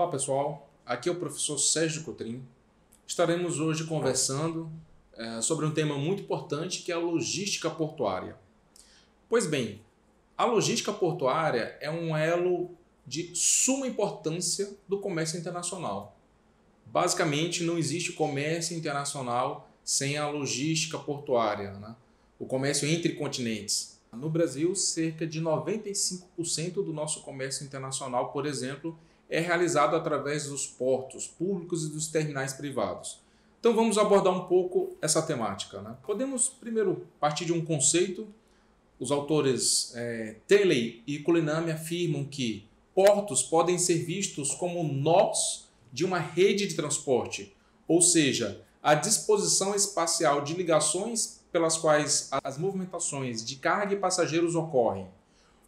Olá pessoal, aqui é o professor Sérgio Cotrim. Estaremos hoje conversando sobre um tema muito importante que é a logística portuária. Pois bem, a logística portuária é um elo de suma importância do comércio internacional. Basicamente, não existe comércio internacional sem a logística portuária, né? O comércio entre continentes. No Brasil, cerca de 95% do nosso comércio internacional, por exemplo, é realizado através dos portos públicos e dos terminais privados. Então vamos abordar um pouco essa temática, né? Podemos primeiro partir de um conceito. Os autores Talley e Culinami afirmam que portos podem ser vistos como nós de uma rede de transporte, ou seja, a disposição espacial de ligações pelas quais as movimentações de carga e passageiros ocorrem.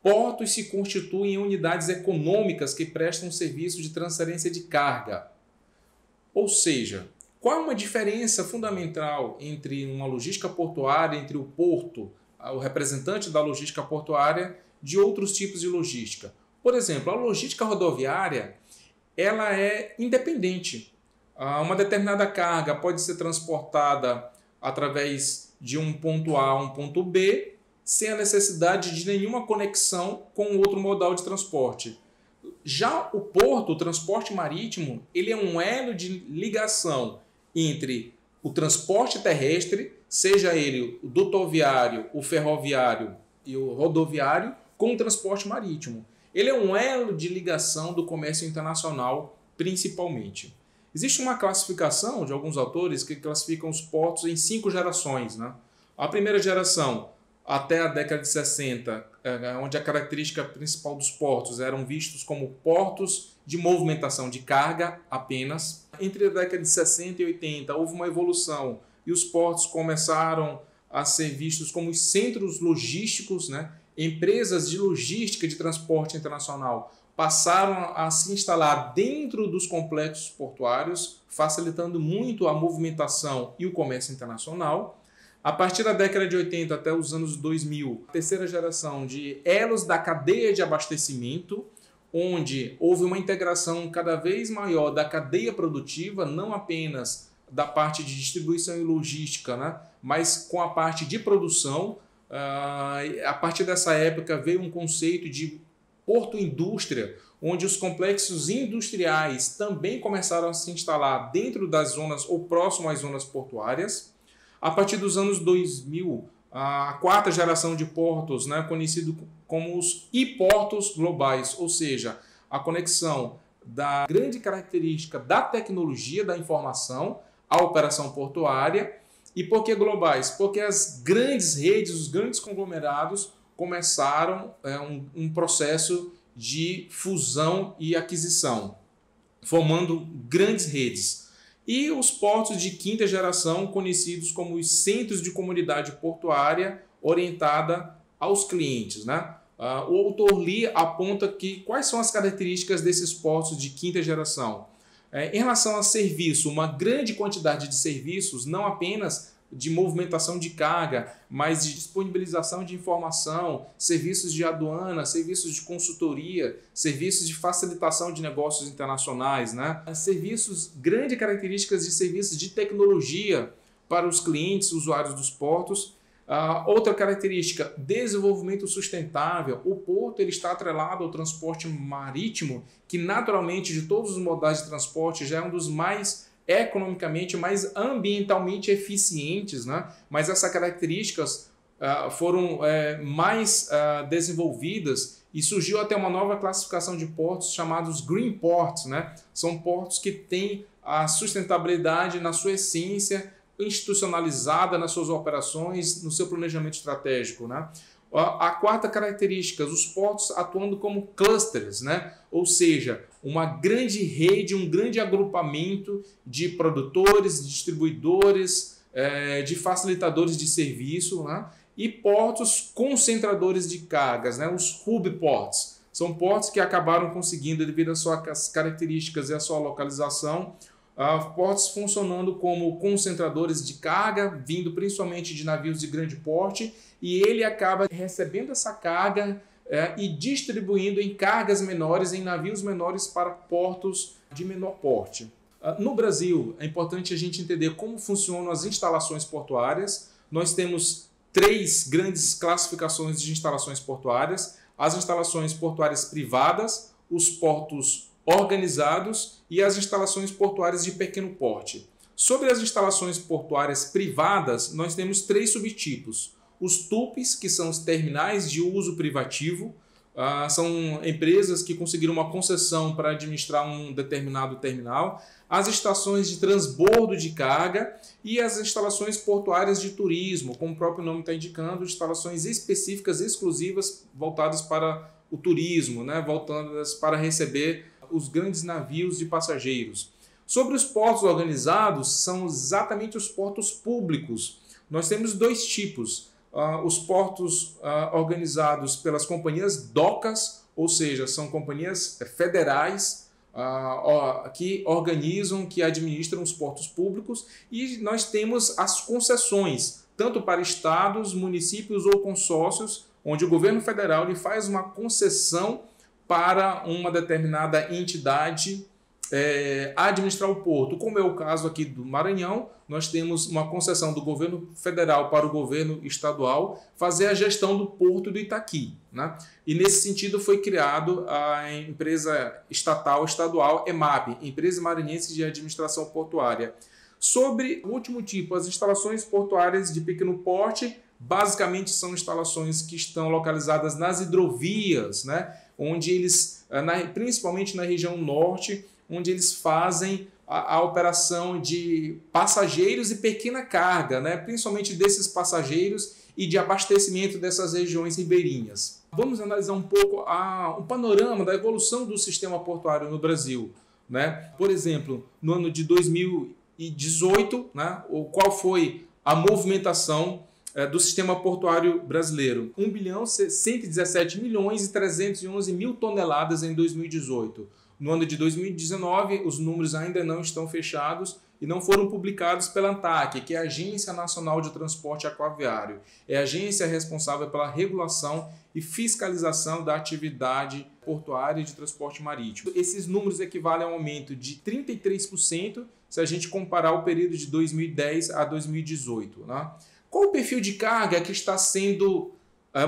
Portos se constituem em unidades econômicas que prestam serviço de transferência de carga. Ou seja, qual é uma diferença fundamental entre uma logística portuária, entre o porto, o representante da logística portuária, de outros tipos de logística? Por exemplo, a logística rodoviária ela é independente. Uma determinada carga pode ser transportada através de um ponto A a um ponto B, sem a necessidade de nenhuma conexão com outro modal de transporte. Já o porto, o transporte marítimo, ele é um elo de ligação entre o transporte terrestre, seja ele o dutoviário, o ferroviário e o rodoviário, com o transporte marítimo. Ele é um elo de ligação do comércio internacional, principalmente. Existe uma classificação de alguns autores que classificam os portos em 5 gerações, né? A primeira geração, até a década de 60, onde a característica principal dos portos eram vistos como portos de movimentação de carga apenas. Entre a década de 60 e 80 houve uma evolução e os portos começaram a ser vistos como centros logísticos, né? Empresas de logística de transporte internacional passaram a se instalar dentro dos complexos portuários, facilitando muito a movimentação e o comércio internacional. A partir da década de 80 até os anos 2000, a terceira geração de elos da cadeia de abastecimento, onde houve uma integração cada vez maior da cadeia produtiva, não apenas da parte de distribuição e logística, né, mas com a parte de produção. A partir dessa época veio um conceito de porto-indústria, onde os complexos industriais também começaram a se instalar dentro das zonas ou próximo às zonas portuárias. A partir dos anos 2000, a quarta geração de portos, né, conhecido como os e-portos globais, ou seja, a conexão da grande característica da tecnologia da informação à operação portuária. E por que globais? Porque as grandes redes, os grandes conglomerados começaram um processo de fusão e aquisição, formando grandes redes. E os portos de quinta geração, conhecidos como os centros de comunidade portuária orientada aos clientes, né? O autor Lee aponta que quais são as características desses portos de quinta geração. Em relação a serviço, uma grande quantidade de serviços, não apenas de movimentação de carga, mas de disponibilização de informação, serviços de aduana, serviços de consultoria, serviços de facilitação de negócios internacionais, né? Grandes características de serviços de tecnologia para os clientes, usuários dos portos. Outra característica, desenvolvimento sustentável. O porto ele está atrelado ao transporte marítimo, que naturalmente de todos os modais de transporte já é um dos mais economicamente, mais ambientalmente eficientes, né? Mas essas características foram mais desenvolvidas e surgiu até uma nova classificação de portos chamados Green Ports, né? São portos que têm a sustentabilidade na sua essência, institucionalizada nas suas operações, no seu planejamento estratégico, né? A quarta característica, os portos atuando como clusters, né? Ou seja, uma grande rede, um grande agrupamento de produtores, distribuidores, de facilitadores de serviço, né? E portos concentradores de cargas, né? Os hub ports. São portos que acabaram conseguindo, devido às suas características e à sua localização, portos funcionando como concentradores de carga, vindo principalmente de navios de grande porte, e ele acaba recebendo essa carga e distribuindo em cargas menores, em navios menores para portos de menor porte. No Brasil, é importante a gente entender como funcionam as instalações portuárias. Nós temos 3 grandes classificações de instalações portuárias: as instalações portuárias privadas, os portos organizados e as instalações portuárias de pequeno porte. Sobre as instalações portuárias privadas, nós temos 3 subtipos. Os TUPs, que são os terminais de uso privativo, são empresas que conseguiram uma concessão para administrar um determinado terminal, as estações de transbordo de carga e as instalações portuárias de turismo, como o próprio nome está indicando, instalações específicas, exclusivas, voltadas para o turismo, né? Voltadas para receber os grandes navios de passageiros. Sobre os portos organizados, são exatamente os portos públicos. Nós temos 2 tipos. Os portos organizados pelas companhias DOCAS, ou seja, são companhias federais que organizam, que administram os portos públicos, e nós temos as concessões, tanto para estados, municípios ou consórcios, onde o governo federal lhe faz uma concessão para uma determinada entidade administrar o porto. Como é o caso aqui do Maranhão, nós temos uma concessão do governo federal para o governo estadual fazer a gestão do porto do Itaqui, né? E nesse sentido foi criado a empresa estadual EMAP, Empresa Maranhense de Administração Portuária. Sobre o último tipo, as instalações portuárias de pequeno porte, basicamente são instalações que estão localizadas nas hidrovias, né? Onde eles, principalmente na região norte, onde eles fazem a operação de passageiros e pequena carga, né? Principalmente desses passageiros e de abastecimento dessas regiões ribeirinhas. Vamos analisar um pouco o panorama da evolução do sistema portuário no Brasil, né? Por exemplo, no ano de 2018, né? Qual foi a movimentação do sistema portuário brasileiro? 1.117.311.000 toneladas em 2018. No ano de 2019, os números ainda não estão fechados e não foram publicados pela ANTAQ, que é a Agência Nacional de Transporte Aquaviário. É a agência responsável pela regulação e fiscalização da atividade portuária e de transporte marítimo. Esses números equivalem a um aumento de 33% se a gente comparar o período de 2010 a 2018. Né? Qual o perfil de carga que está sendo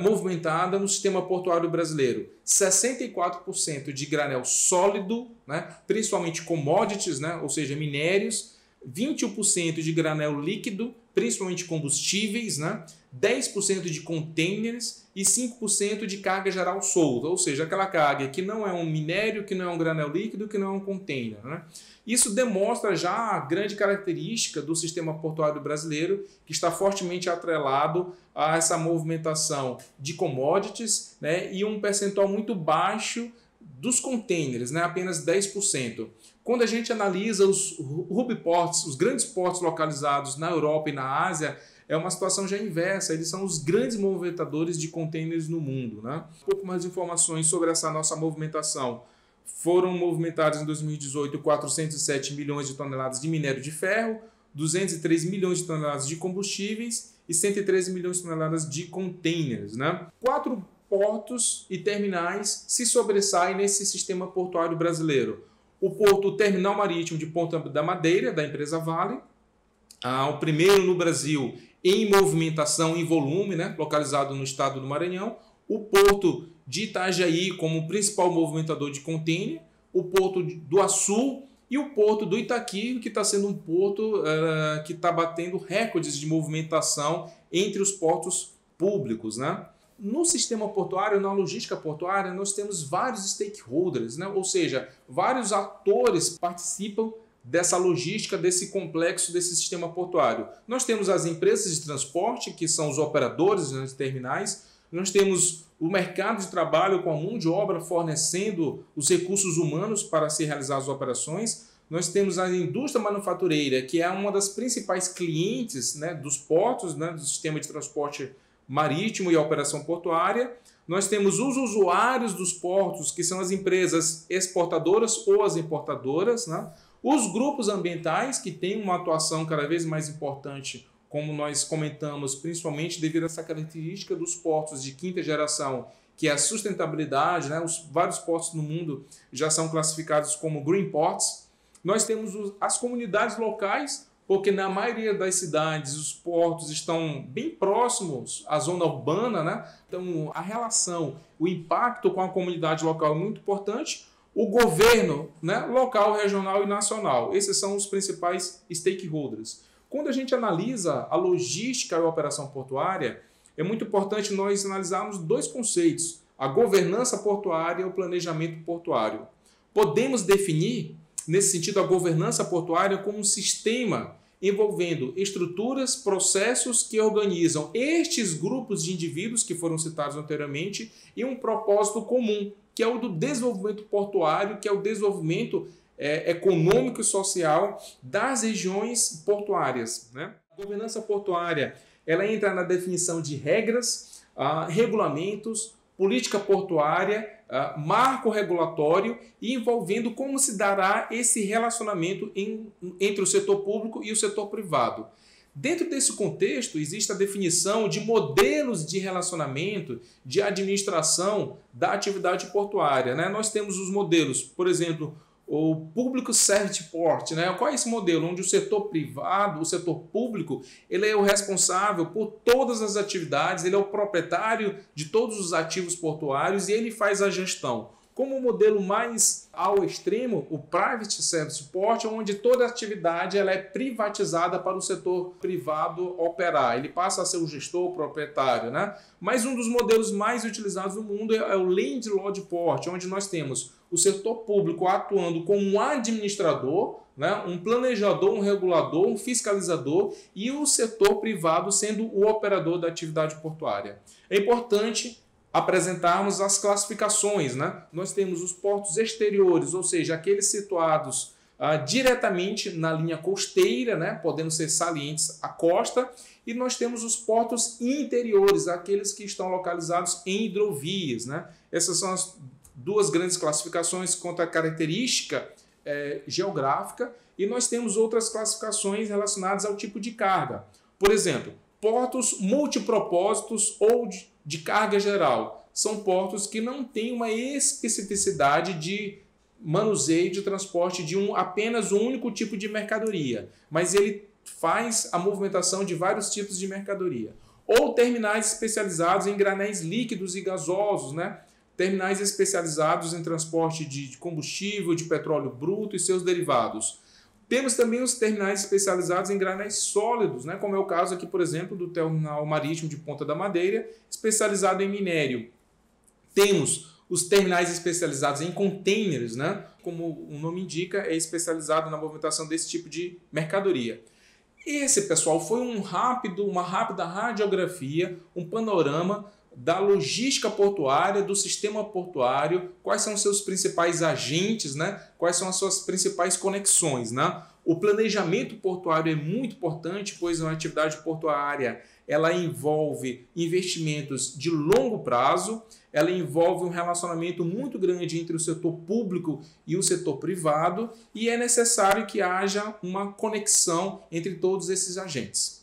movimentada no sistema portuário brasileiro? 64% de granel sólido, né? Principalmente commodities, né? Ou seja, minérios, 21% de granel líquido, principalmente combustíveis, né? 10% de containers e 5% de carga geral solta, ou seja, aquela carga que não é um minério, que não é um granel líquido, que não é um container, né? Isso demonstra já a grande característica do sistema portuário brasileiro, que está fortemente atrelado a essa movimentação de commodities, né? E um percentual muito baixo dos containers, né? Apenas 10%. Quando a gente analisa os hub ports, os grandes portos localizados na Europa e na Ásia, é uma situação já inversa, eles são os grandes movimentadores de containers no mundo, né? Um pouco mais de informações sobre essa nossa movimentação. Foram movimentados em 2018 407 milhões de toneladas de minério de ferro, 203 milhões de toneladas de combustíveis e 113 milhões de toneladas de containers, né? 4 portos e terminais se sobressaem nesse sistema portuário brasileiro. O porto Terminal Marítimo de Ponta da Madeira, da empresa Vale, o primeiro no Brasil em movimentação em volume, né, localizado no estado do Maranhão, o porto de Itajaí como principal movimentador de container, o porto do Açu e o porto do Itaqui, que está sendo um porto que está batendo recordes de movimentação entre os portos públicos, né? No sistema portuário, na logística portuária, nós temos vários stakeholders, né? Ou seja, vários atores participam dessa logística, desse complexo, desse sistema portuário. Nós temos as empresas de transporte, que são os operadores de terminais, nós temos o mercado de trabalho com a mão de obra fornecendo os recursos humanos para se realizar as operações, nós temos a indústria manufatureira, que é uma das principais clientes, né, dos portos, né, do sistema de transporte marítimo e a operação portuária. Nós temos os usuários dos portos, que são as empresas exportadoras ou as importadoras, né? Os grupos ambientais, que têm uma atuação cada vez mais importante, como nós comentamos, principalmente devido a essa característica dos portos de quinta geração, que é a sustentabilidade, né? Vários portos no mundo já são classificados como Green Ports, Nós temos as comunidades locais, porque na maioria das cidades os portos estão bem próximos à zona urbana, né? Então a relação, o impacto com a comunidade local é muito importante. O governo, né, local, regional e nacional, esses são os principais stakeholders. Quando a gente analisa a logística e a operação portuária, é muito importante nós analisarmos dois conceitos: a governança portuária e o planejamento portuário. Podemos definir, nesse sentido, a governança portuária como um sistema envolvendo estruturas, processos que organizam estes grupos de indivíduos que foram citados anteriormente em um propósito comum, que é o do desenvolvimento portuário, que é o desenvolvimento econômico e social das regiões portuárias, né? A governança portuária ela entra na definição de regras, regulamentos, política portuária, marco regulatório e envolvendo como se dará esse relacionamento entre o setor público e o setor privado. Dentro desse contexto, existe a definição de modelos de relacionamento, de administração da atividade portuária, né? Nós temos os modelos, por exemplo, o Public Service Port, né? Qual é esse modelo? Onde o setor privado, o setor público, ele é o responsável por todas as atividades, ele é o proprietário de todos os ativos portuários e ele faz a gestão. Como o modelo mais ao extremo, o Private Service Port, onde toda a atividade ela é privatizada para o setor privado operar. Ele passa a ser o gestor, o proprietário, né? Mas um dos modelos mais utilizados no mundo é o Landlord Port, onde nós temos o setor público atuando como um administrador, né? Um planejador, um regulador, um fiscalizador e o setor privado sendo o operador da atividade portuária. É importante apresentarmos as classificações, né? Nós temos os portos exteriores, ou seja, aqueles situados diretamente na linha costeira, né? Podendo ser salientes à costa, e nós temos os portos interiores, aqueles que estão localizados em hidrovias, né? Essas são as duas grandes classificações quanto à característica geográfica, e nós temos outras classificações relacionadas ao tipo de carga. Por exemplo, portos multipropósitos ou de carga geral. São portos que não têm uma especificidade de manuseio de transporte de apenas um único tipo de mercadoria, mas ele faz a movimentação de vários tipos de mercadoria. Ou terminais especializados em granéis líquidos e gasosos, né? Terminais especializados em transporte de combustível, de petróleo bruto e seus derivados. Temos também os terminais especializados em granéis sólidos, né? Como é o caso aqui, por exemplo, do terminal marítimo de Ponta da Madeira, especializado em minério. Temos os terminais especializados em containers, né? Como o nome indica, é especializado na movimentação desse tipo de mercadoria. Esse, pessoal, foi uma rápida radiografia, um panorama da logística portuária, do sistema portuário, quais são os seus principais agentes, né? Quais são as suas principais conexões, né? O planejamento portuário é muito importante, pois a atividade portuária ela envolve investimentos de longo prazo, ela envolve um relacionamento muito grande entre o setor público e o setor privado, e é necessário que haja uma conexão entre todos esses agentes.